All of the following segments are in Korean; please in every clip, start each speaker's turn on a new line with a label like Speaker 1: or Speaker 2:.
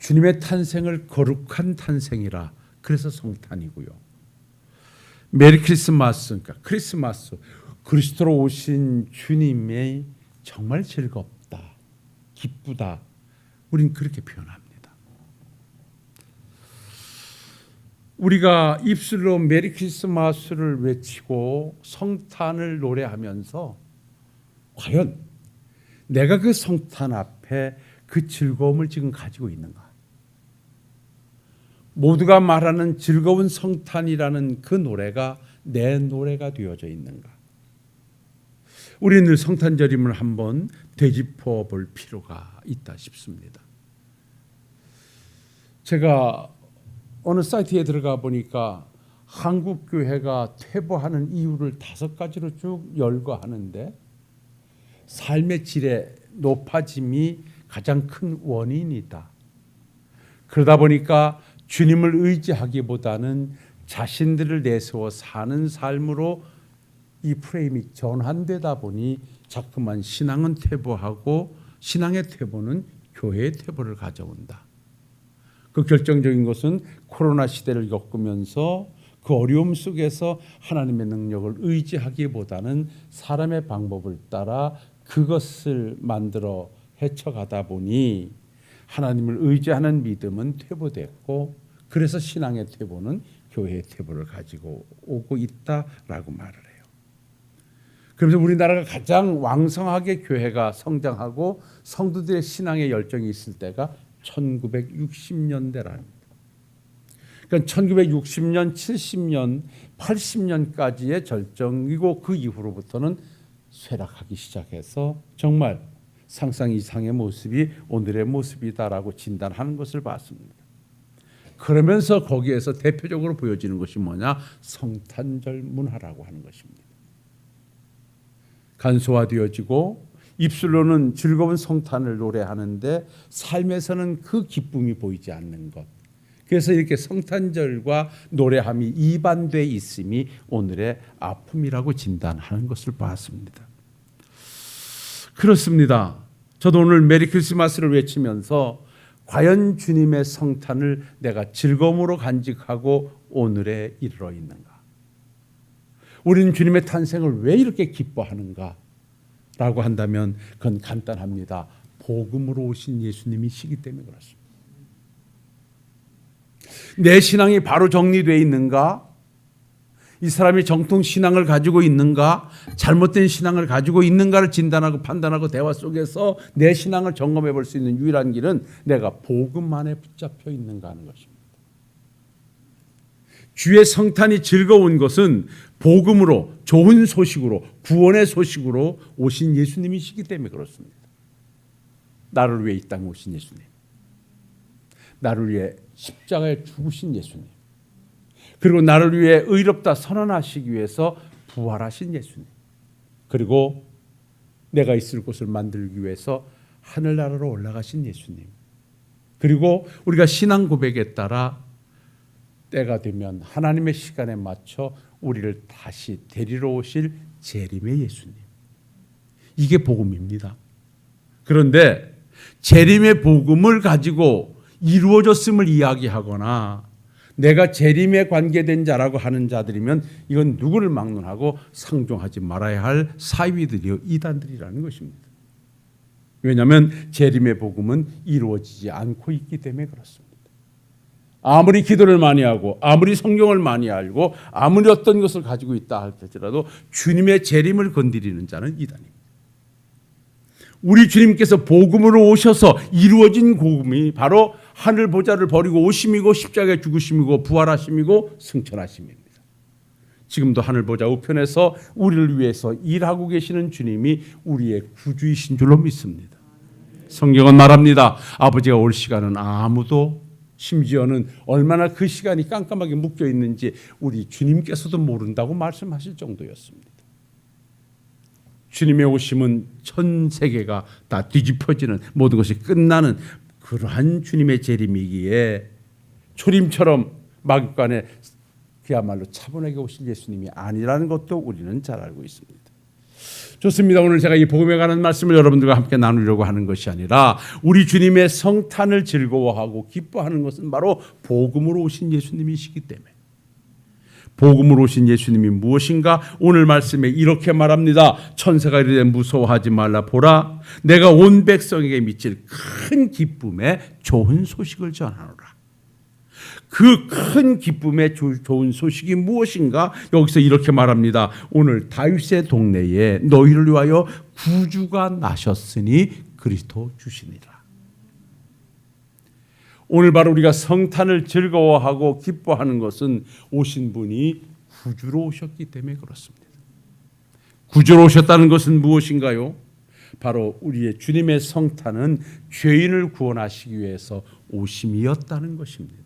Speaker 1: 주님의 탄생을 거룩한 탄생이라 그래서 성탄이고요. 메리 크리스마스, 그러니까 크리스마스, 그리스도로 오신 주님의 정말 즐겁다, 기쁘다. 우린 그렇게 표현합니다. 우리가 입술로 메리 크리스마스를 외치고 성탄을 노래하면서 과연 내가 그 성탄 앞에 그 즐거움을 지금 가지고 있는가? 모두가 말하는 즐거운 성탄이라는 그 노래가 내 노래가 되어져 있는가? 우리는 늘 성탄절임을 한번 되짚어 볼 필요가 있다 싶습니다. 제가 어느 사이트에 들어가 보니까 한국 교회가 퇴보하는 이유를 5가지로 쭉 열거하는데 삶의 질의 높아짐이 가장 큰 원인이다. 그러다 보니까 주님을 의지하기보다는 자신들을 내세워 사는 삶으로 이 프레임이 전환되다 보니 자꾸만 신앙은 퇴보하고 신앙의 퇴보는 교회의 퇴보를 가져온다. 그 결정적인 것은 코로나 시대를 겪으면서 그 어려움 속에서 하나님의 능력을 의지하기보다는 사람의 방법을 따라 그것을 만들어 헤쳐가다 보니 하나님을 의지하는 믿음은 퇴보됐고 그래서 신앙의 퇴보는 교회의 퇴보를 가지고 오고 있다라고 말을 해요. 그래서 우리나라가 가장 왕성하게 교회가 성장하고 성도들의 신앙의 열정이 있을 때가 1960년대랍니다. 그러니까 1960년, 70년, 80년까지의 절정이고 그 이후로부터는 쇠락하기 시작해서 정말 상상 이상의 모습이 오늘의 모습이다라고 진단하는 것을 봤습니다. 그러면서 거기에서 대표적으로 보여지는 것이 뭐냐? 성탄절 문화라고 하는 것입니다. 간소화되어지고 입술로는 즐거운 성탄을 노래하는데 삶에서는 그 기쁨이 보이지 않는 것. 그래서 이렇게 성탄절과 노래함이 이반돼 있음이 오늘의 아픔이라고 진단하는 것을 봤습니다. 그렇습니다. 저도 오늘 메리 크리스마스를 외치면서 과연 주님의 성탄을 내가 즐거움으로 간직하고 오늘에 이르러 있는가? 우리는 주님의 탄생을 왜 이렇게 기뻐하는가? 라고 한다면 그건 간단합니다. 복음으로 오신 예수님이시기 때문에 그렇습니다. 내 신앙이 바로 정리되어 있는가? 이 사람이 정통 신앙을 가지고 있는가? 잘못된 신앙을 가지고 있는가를 진단하고 판단하고 대화 속에서 내 신앙을 점검해 볼 수 있는 유일한 길은 내가 복음 안에 붙잡혀 있는가 하는 것입니다. 주의 성탄이 즐거운 것은 복음으로, 좋은 소식으로, 구원의 소식으로 오신 예수님이시기 때문에 그렇습니다. 나를 위해 이 땅에 오신 예수님, 나를 위해 십자가에 죽으신 예수님, 그리고 나를 위해 의롭다 선언하시기 위해서 부활하신 예수님, 그리고 내가 있을 곳을 만들기 위해서 하늘나라로 올라가신 예수님, 그리고 우리가 신앙 고백에 따라 때가 되면 하나님의 시간에 맞춰 우리를 다시 데리러 오실 재림의 예수님. 이게 복음입니다. 그런데 재림의 복음을 가지고 이루어졌음을 이야기하거나 내가 재림에 관계된 자라고 하는 자들이면 이건 누구를 막론하고 상종하지 말아야 할 사위들이요 이단들이라는 것입니다. 왜냐하면 재림의 복음은 이루어지지 않고 있기 때문에 그렇습니다. 아무리 기도를 많이 하고 아무리 성경을 많이 알고 아무리 어떤 것을 가지고 있다 할지라도 주님의 재림을 건드리는 자는 이단입니다. 우리 주님께서 복음으로 오셔서 이루어진 복음이 바로 하늘 보좌를 버리고 오심이고 십자가에 죽으심이고 부활하심이고 승천하심입니다. 지금도 하늘 보좌 우편에서 우리를 위해서 일하고 계시는 주님이 우리의 구주이신 줄로 믿습니다. 성경은 말합니다. 아버지가 올 시간은 아무도, 심지어는 얼마나 그 시간이 깜깜하게 묶여 있는지 우리 주님께서도 모른다고 말씀하실 정도였습니다. 주님의 오심은 전 세계가 다 뒤집어지는, 모든 것이 끝나는 그러한 주님의 재림이기에 초림처럼 마귀간에 그야말로 차분하게 오실 예수님이 아니라는 것도 우리는 잘 알고 있습니다. 좋습니다. 오늘 제가 이 복음에 관한 말씀을 여러분들과 함께 나누려고 하는 것이 아니라 우리 주님의 성탄을 즐거워하고 기뻐하는 것은 바로 복음으로 오신 예수님이시기 때문에, 복음으로 오신 예수님이 무엇인가? 오늘 말씀에 이렇게 말합니다. 천사가 이르되 무서워하지 말라. 보라, 내가 온 백성에게 미칠 큰 기쁨의 좋은 소식을 전하노라. 그 큰 기쁨의 좋은 소식이 무엇인가? 여기서 이렇게 말합니다. 오늘 다윗의 동네에 너희를 위하여 구주가 나셨으니 그리스도 주시니라. 오늘 바로 우리가 성탄을 즐거워하고 기뻐하는 것은 오신 분이 구주로 오셨기 때문에 그렇습니다. 구주로 오셨다는 것은 무엇인가요? 바로 우리의 주님의 성탄은 죄인을 구원하시기 위해서 오심이었다는 것입니다.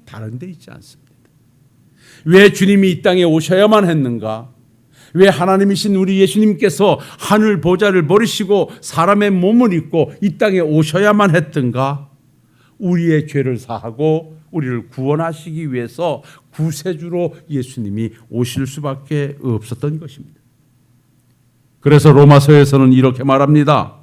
Speaker 1: 다른 데 있지 않습니다. 왜 주님이 이 땅에 오셔야만 했는가? 왜 하나님이신 우리 예수님께서 하늘 보좌를 버리시고 사람의 몸을 입고 이 땅에 오셔야만 했던가? 우리의 죄를 사하고 우리를 구원하시기 위해서 구세주로 예수님이 오실 수밖에 없었던 것입니다. 그래서 로마서에서는 이렇게 말합니다.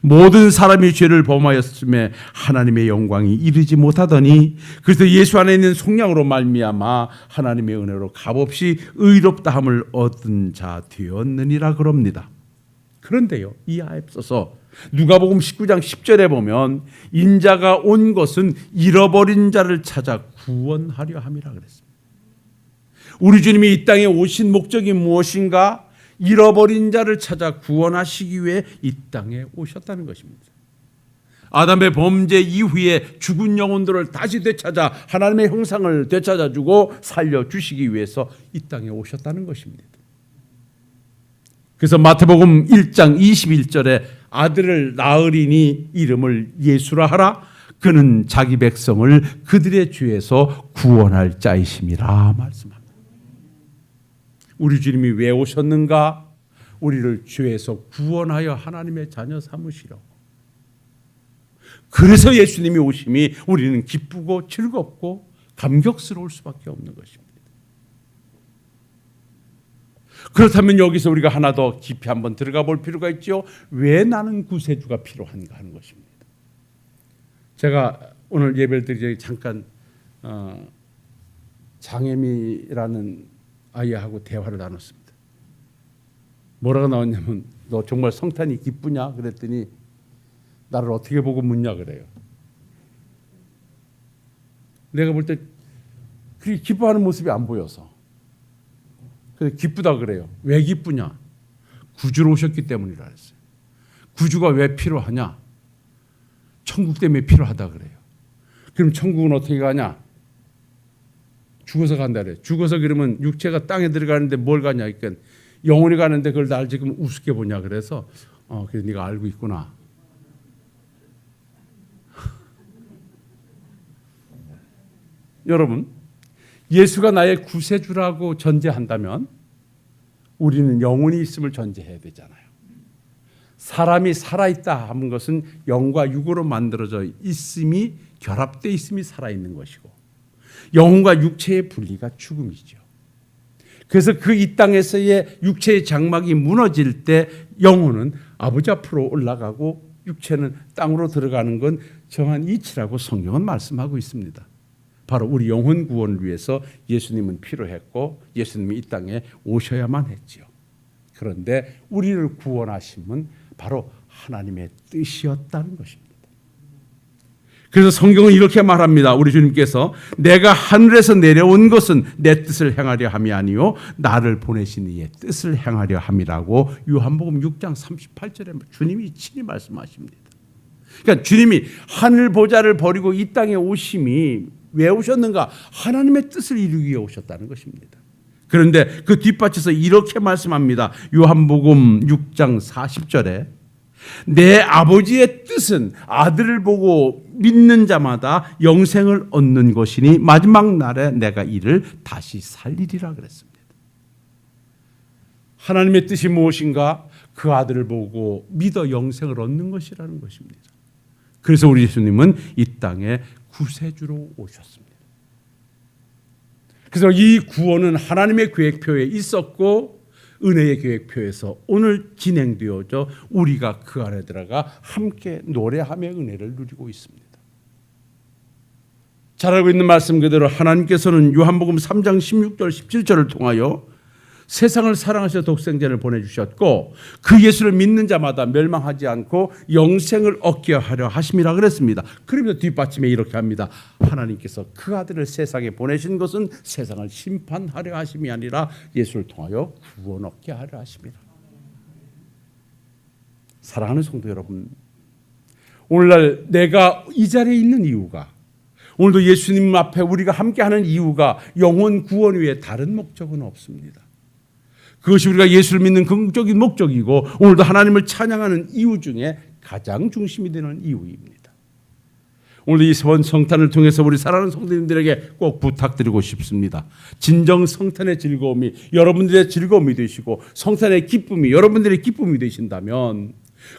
Speaker 1: 모든 사람이 죄를 범하였음에 하나님의 영광이 이르지 못하더니 그래서 예수 안에 있는 속량으로 말미암아 하나님의 은혜로 값없이 의롭다함을 얻은 자 되었느니라 그럽니다. 그런데요, 이 앞서서 누가복음 19장 10절에 보면 인자가 온 것은 잃어버린 자를 찾아 구원하려 함이라 그랬습니다. 우리 주님이 이 땅에 오신 목적이 무엇인가? 잃어버린 자를 찾아 구원하시기 위해 이 땅에 오셨다는 것입니다. 아담의 범죄 이후에 죽은 영혼들을 다시 되찾아 하나님의 형상을 되찾아주고 살려주시기 위해서 이 땅에 오셨다는 것입니다. 그래서 마태복음 1장 21절에 아들을 낳으리니 이름을 예수라 하라. 그는 자기 백성을 그들의 죄에서 구원할 자이심이라 말씀합니다. 우리 주님이 왜 오셨는가? 우리를 죄에서 구원하여 하나님의 자녀 삼으시려고. 그래서 예수님이 오심이 우리는 기쁘고 즐겁고 감격스러울 수밖에 없는 것입니다. 그렇다면 여기서 우리가 하나 더 깊이 한번 들어가 볼 필요가 있죠. 왜 나는 구세주가 필요한가 하는 것입니다. 제가 오늘 예배를 드리기 전에 잠깐 장혜미라는 아이하고 대화를 나눴습니다. 뭐라고 나왔냐면 너 정말 성탄이 기쁘냐? 그랬더니 나를 어떻게 보고 묻냐 그래요. 내가 볼 때 그렇게 기뻐하는 모습이 안 보여서 그래서 기쁘다 그래요. 왜 기쁘냐? 구주로 오셨기 때문이라 했어요. 구주가 왜 필요하냐? 천국 때문에 필요하다 그래요. 그럼 천국은 어떻게 가냐? 죽어서 간다 그래. 죽어서 그러면 육체가 땅에 들어가는데 뭘 가냐? 그러니까 영혼이 가는데 그걸 날 지금 우습게 보냐? 그래서 그래 네가 알고 있구나. 여러분, 예수가 나의 구세주라고 전제한다면 우리는 영혼이 있음을 전제해야 되잖아요. 사람이 살아있다 하는 것은 영과 육으로 만들어져 있음이 결합되어 있음이 살아있는 것이고 영혼과 육체의 분리가 죽음이죠. 그래서 그 이 땅에서의 육체의 장막이 무너질 때 영혼은 아버지 앞으로 올라가고 육체는 땅으로 들어가는 건 정한 이치라고 성경은 말씀하고 있습니다. 바로 우리 영혼 구원을 위해서 예수님은 필요했고 예수님이 이 땅에 오셔야만 했지요. 그런데 우리를 구원하심은 바로 하나님의 뜻이었다는 것입니다. 그래서 성경은 이렇게 말합니다. 우리 주님께서 내가 하늘에서 내려온 것은 내 뜻을 행하려 함이 아니요 나를 보내신 이의 뜻을 행하려 함이라고 요한복음 6장 38절에 주님이 친히 말씀하십니다. 그러니까 주님이 하늘 보좌를 버리고 이 땅에 오심이 왜 오셨는가? 하나님의 뜻을 이루기 위해 오셨다는 것입니다. 그런데 그 뒷받쳐서 이렇게 말씀합니다. 요한복음 6장 40절에 내 아버지의 뜻은 아들을 보고 믿는 자마다 영생을 얻는 것이니 마지막 날에 내가 이를 다시 살리리라 그랬습니다. 하나님의 뜻이 무엇인가? 그 아들을 보고 믿어 영생을 얻는 것이라는 것입니다. 그래서 우리 예수님은 이 땅에 구세주로 오셨습니다. 그래서 이 구원은 하나님의 계획표에 있었고 은혜의 계획표에서 오늘 진행되어져 우리가 그 안에 들어가 함께 노래하며 은혜를 누리고 있습니다. 잘 알고 있는 말씀 그대로 하나님께서는 요한복음 3장 16절 17절을 통하여 세상을 사랑하셔 독생자를 보내주셨고 그 예수를 믿는 자마다 멸망하지 않고 영생을 얻게 하려 하심이라 그랬습니다. 그러면서 뒷받침에 이렇게 합니다. 하나님께서 그 아들을 세상에 보내신 것은 세상을 심판하려 하심이 아니라 예수를 통하여 구원 얻게 하려 하심이라. 사랑하는 성도 여러분, 오늘날 내가 이 자리에 있는 이유가, 오늘도 예수님 앞에 우리가 함께하는 이유가 영혼 구원 외에 다른 목적은 없습니다. 그것이 우리가 예수를 믿는 긍정적인 목적이고 오늘도 하나님을 찬양하는 이유 중에 가장 중심이 되는 이유입니다. 오늘 이 성탄을 통해서 우리 사랑하는 성도님들에게 꼭 부탁드리고 싶습니다. 진정 성탄의 즐거움이 여러분들의 즐거움이 되시고 성탄의 기쁨이 여러분들의 기쁨이 되신다면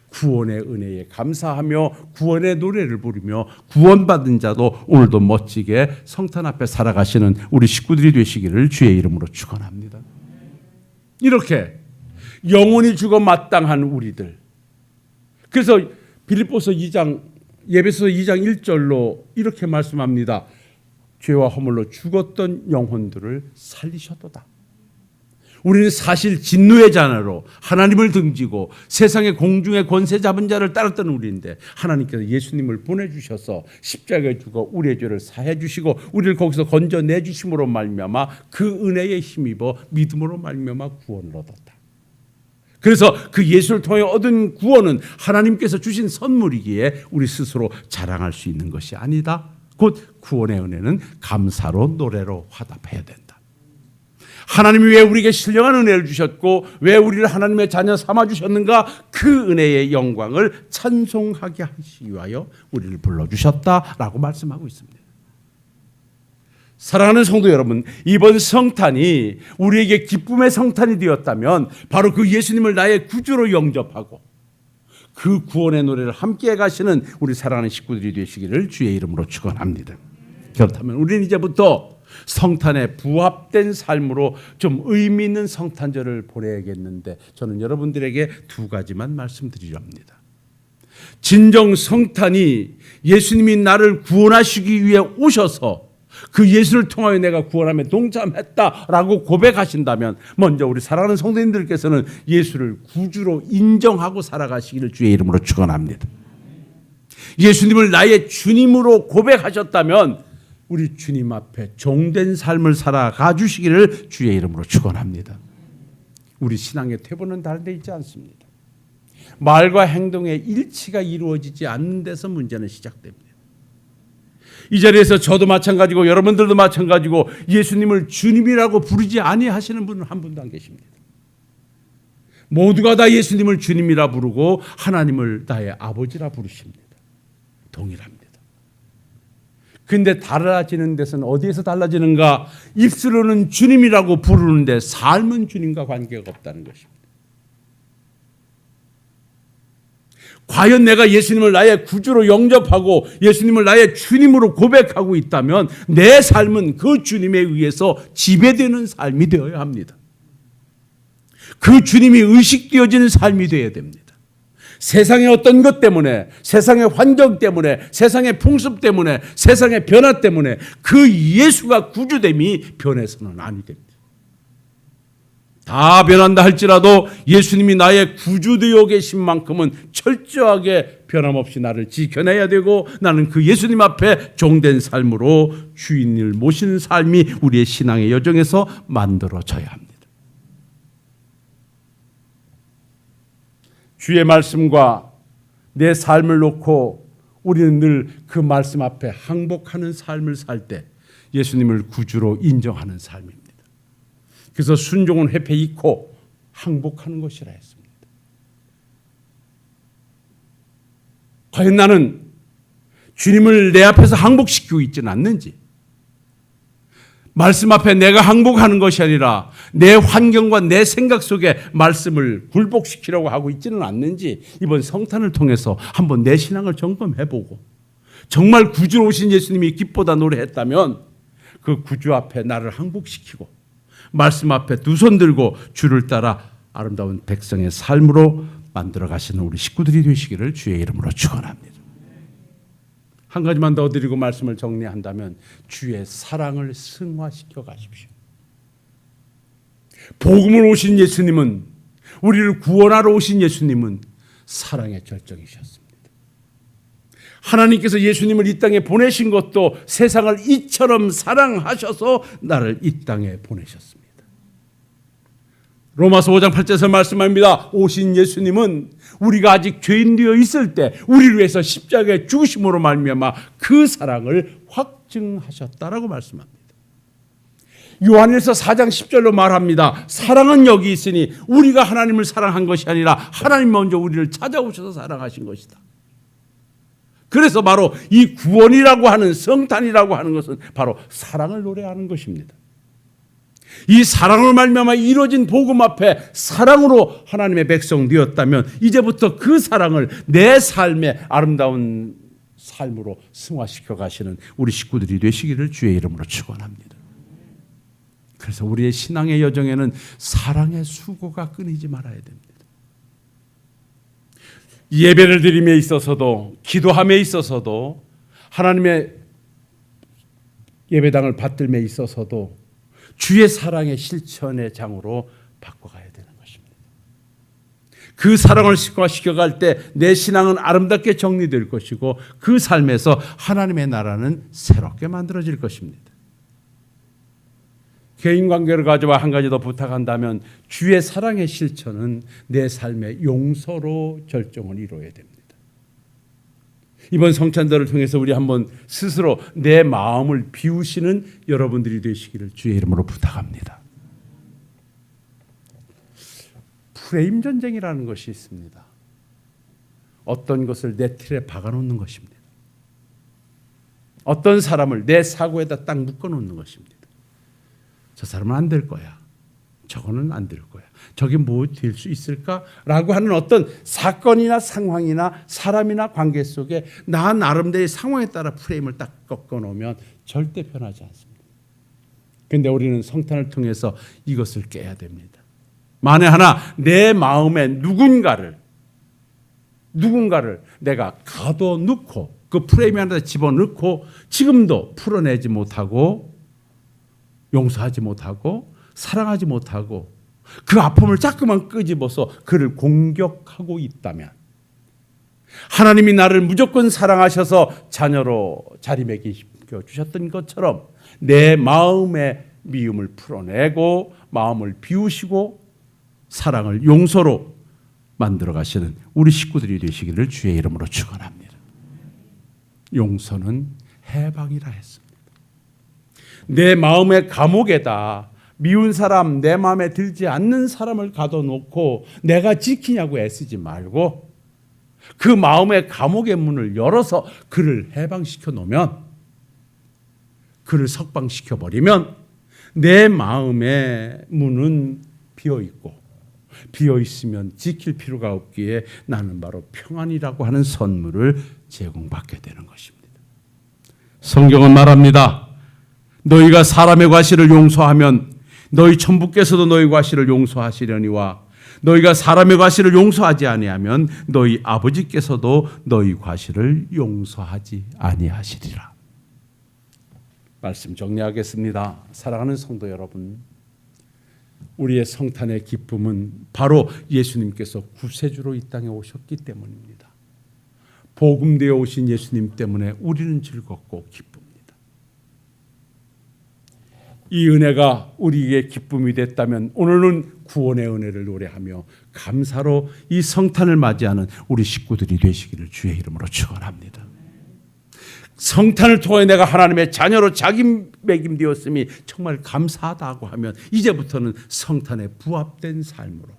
Speaker 1: 구원의 은혜에 감사하며 구원의 노래를 부르며 구원받은 자도 오늘도 멋지게 성탄 앞에 살아가시는 우리 식구들이 되시기를 주의 이름으로 축원합니다. 이렇게 영원히 죽어 마땅한 우리들. 그래서 빌립보서 2장 예배서 2장 1절로 이렇게 말씀합니다. 죄와 허물로 죽었던 영혼들을 살리셨도다. 우리는 사실 진노의 자녀로 하나님을 등지고 세상의 공중의 권세 잡은 자를 따랐던 우리인데 하나님께서 예수님을 보내주셔서 십자가에 죽어 우리의 죄를 사해 주시고 우리를 거기서 건져내 주심으로 말미암아 그 은혜에 힘입어 믿음으로 말미암아 구원을 얻었다. 그래서 그 예수를 통해 얻은 구원은 하나님께서 주신 선물이기에 우리 스스로 자랑할 수 있는 것이 아니다. 곧 구원의 은혜는 감사로 노래로 화답해야 된다. 하나님이 왜 우리에게 신령한 은혜를 주셨고 왜 우리를 하나님의 자녀 삼아주셨는가? 그 은혜의 영광을 찬송하게 하시기 위하여 우리를 불러주셨다라고 말씀하고 있습니다. 사랑하는 성도 여러분, 이번 성탄이 우리에게 기쁨의 성탄이 되었다면 바로 그 예수님을 나의 구주로 영접하고 그 구원의 노래를 함께 가시는 우리 사랑하는 식구들이 되시기를 주의 이름으로 축원합니다. 그렇다면 우리는 이제부터 성탄에 부합된 삶으로 좀 의미 있는 성탄절을 보내야겠는데 저는 여러분들에게 두 가지만 말씀드리려 합니다. 진정 성탄이 예수님이 나를 구원하시기 위해 오셔서 그 예수를 통하여 내가 구원함에 동참했다라고 고백하신다면 먼저 우리 사랑하는 성도님들께서는 예수를 구주로 인정하고 살아가시기를 주의 이름으로 축원합니다. 예수님을 나의 주님으로 고백하셨다면 우리 주님 앞에 종된 삶을 살아가 주시기를 주의 이름으로 축원합니다. 우리 신앙의 태보는 다른 데 있지 않습니다. 말과 행동의 일치가 이루어지지 않는 데서 문제는 시작됩니다. 이 자리에서 저도 마찬가지고 여러분들도 마찬가지고 예수님을 주님이라고 부르지 아니하시는 분은 한 분도 안 계십니다. 모두가 다 예수님을 주님이라 부르고 하나님을 나의 아버지라 부르십니다. 동일합니다. 근데 달라지는 데서는 어디에서 달라지는가? 입술로는 주님이라고 부르는데 삶은 주님과 관계가 없다는 것입니다. 과연 내가 예수님을 나의 구주로 영접하고 예수님을 나의 주님으로 고백하고 있다면 내 삶은 그 주님에 의해서 지배되는 삶이 되어야 합니다. 그 주님이 의식되어지는 삶이 되어야 됩니다. 세상의 어떤 것 때문에, 세상의 환경 때문에, 세상의 풍습 때문에, 세상의 변화 때문에 그 예수가 구주됨이 변해서는 아니 됩니다. 다 변한다 할지라도 예수님이 나의 구주 되어 계신 만큼은 철저하게 변함없이 나를 지켜내야 되고 나는 그 예수님 앞에 종된 삶으로 주인을 모시는 삶이 우리의 신앙의 여정에서 만들어져야 합니다. 주의 말씀과 내 삶을 놓고 우리는 늘 그 말씀 앞에 항복하는 삶을 살 때 예수님을 구주로 인정하는 삶입니다. 그래서 순종은 회패 잃고 항복하는 것이라 했습니다. 과연 나는 주님을 내 앞에서 항복시키고 있지는 않는지, 말씀 앞에 내가 항복하는 것이 아니라 내 환경과 내 생각 속에 말씀을 굴복시키려고 하고 있지는 않는지 이번 성탄을 통해서 한번 내 신앙을 점검해보고 정말 구주로 오신 예수님이 기쁘다 노래했다면 그 구주 앞에 나를 항복시키고 말씀 앞에 두 손 들고 주를 따라 아름다운 백성의 삶으로 만들어 가시는 우리 식구들이 되시기를 주의 이름으로 축원합니다. 한 가지만 더 드리고 말씀을 정리한다면 주의 사랑을 승화시켜 가십시오. 복음을 오신 예수님은, 우리를 구원하러 오신 예수님은 사랑의 절정이셨습니다. 하나님께서 예수님을 이 땅에 보내신 것도 세상을 이처럼 사랑하셔서 나를 이 땅에 보내셨습니다. 로마서 5장 8절에서 말씀합니다. 오신 예수님은 우리가 아직 죄인 되어 있을 때 우리를 위해서 십자가에 죽으심으로 말미암아 그 사랑을 확증하셨다라고 말씀합니다. 요한일서 4장 10절로 말합니다. 사랑은 여기 있으니 우리가 하나님을 사랑한 것이 아니라 하나님 먼저 우리를 찾아오셔서 사랑하신 것이다. 그래서 바로 이 구원이라고 하는, 성탄이라고 하는 것은 바로 사랑을 노래하는 것입니다. 이 사랑으로 말미암아 이루어진 복음 앞에 사랑으로 하나님의 백성 되었다면 이제부터 그 사랑을 내 삶의 아름다운 삶으로 승화시켜 가시는 우리 식구들이 되시기를 주의 이름으로 축원합니다. 그래서 우리의 신앙의 여정에는 사랑의 수고가 끊이지 말아야 됩니다. 예배를 드림에 있어서도, 기도함에 있어서도, 하나님의 예배당을 받들매 있어서도 주의 사랑의 실천의 장으로 바꿔가야 되는 것입니다. 그 사랑을 승화시켜갈 때 내 신앙은 아름답게 정리될 것이고 그 삶에서 하나님의 나라는 새롭게 만들어질 것입니다. 개인 관계를 가져와 한 가지 더 부탁한다면 주의 사랑의 실천은 내 삶의 용서로 절정을 이루어야 됩니다. 이번 성찬절을 통해서 우리 한번 스스로 내 마음을 비우시는 여러분들이 되시기를 주의 이름으로 부탁합니다. 프레임 전쟁이라는 것이 있습니다. 어떤 것을 내 틀에 박아놓는 것입니다. 어떤 사람을 내 사고에다 딱 묶어놓는 것입니다. 저 사람은 안 될 거야. 저거는 안 될 거야. 저게 뭐 될 수 있을까라고 하는 어떤 사건이나 상황이나 사람이나 관계 속에 나 나름대로의 상황에 따라 프레임을 딱 꺾어 놓으면 절대 변하지 않습니다. 그런데 우리는 성탄을 통해서 이것을 깨야 됩니다. 만에 하나 내 마음에 누군가를 내가 가둬놓고 그 프레임 안에 집어넣고 지금도 풀어내지 못하고 용서하지 못하고 사랑하지 못하고 그 아픔을 자꾸만 끄집어서 그를 공격하고 있다면 하나님이 나를 무조건 사랑하셔서 자녀로 자리매겨 주셨던 것처럼 내 마음의 미움을 풀어내고 마음을 비우시고 사랑을 용서로 만들어 가시는 우리 식구들이 되시기를 주의 이름으로 축원합니다. 용서는 해방이라 했습니다. 내 마음의 감옥에다 미운 사람, 내 마음에 들지 않는 사람을 가둬놓고 내가 지키냐고 애쓰지 말고 그 마음의 감옥의 문을 열어서 그를 해방시켜 놓으면, 그를 석방시켜 버리면 내 마음의 문은 비어있고 비어있으면 지킬 필요가 없기에 나는 바로 평안이라고 하는 선물을 제공받게 되는 것입니다. 성경은 말합니다. 너희가 사람의 과실을 용서하면 너희 천부께서도 너희 과실을 용서하시려니와 너희가 사람의 과실을 용서하지 아니하면 너희 아버지께서도 너희 과실을 용서하지 아니하시리라. 말씀 정리하겠습니다. 사랑하는 성도 여러분, 우리의 성탄의 기쁨은 바로 예수님께서 구세주로 이 땅에 오셨기 때문입니다. 복음되어 오신 예수님 때문에 우리는 즐겁고 기쁩니다. 이 은혜가 우리에게 기쁨이 됐다면 오늘은 구원의 은혜를 노래하며 감사로 이 성탄을 맞이하는 우리 식구들이 되시기를 주의 이름으로 축원합니다. 성탄을 통해 내가 하나님의 자녀로 자기매김되었음이 정말 감사하다고 하면 이제부터는 성탄에 부합된 삶으로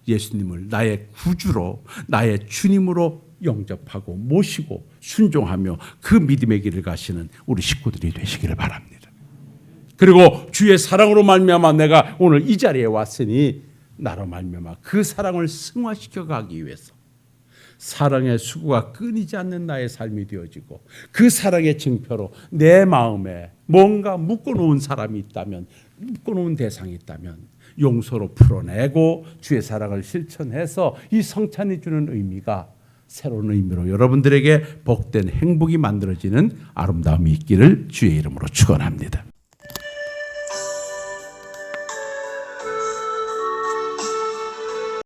Speaker 1: 예수님을 나의 구주로 나의 주님으로 영접하고 모시고 순종하며 그 믿음의 길을 가시는 우리 식구들이 되시기를 바랍니다. 그리고 주의 사랑으로 말미암아 내가 오늘 이 자리에 왔으니 나로 말미암아 그 사랑을 승화시켜 가기 위해서 사랑의 수고가 끊이지 않는 나의 삶이 되어지고 그 사랑의 증표로 내 마음에 뭔가 묶어놓은 사람이 있다면, 묶어놓은 대상이 있다면 용서로 풀어내고 주의 사랑을 실천해서 이 성찬이 주는 의미가 새로운 의미로 여러분들에게 복된 행복이 만들어지는 아름다움이 있기를 주의 이름으로 축원합니다.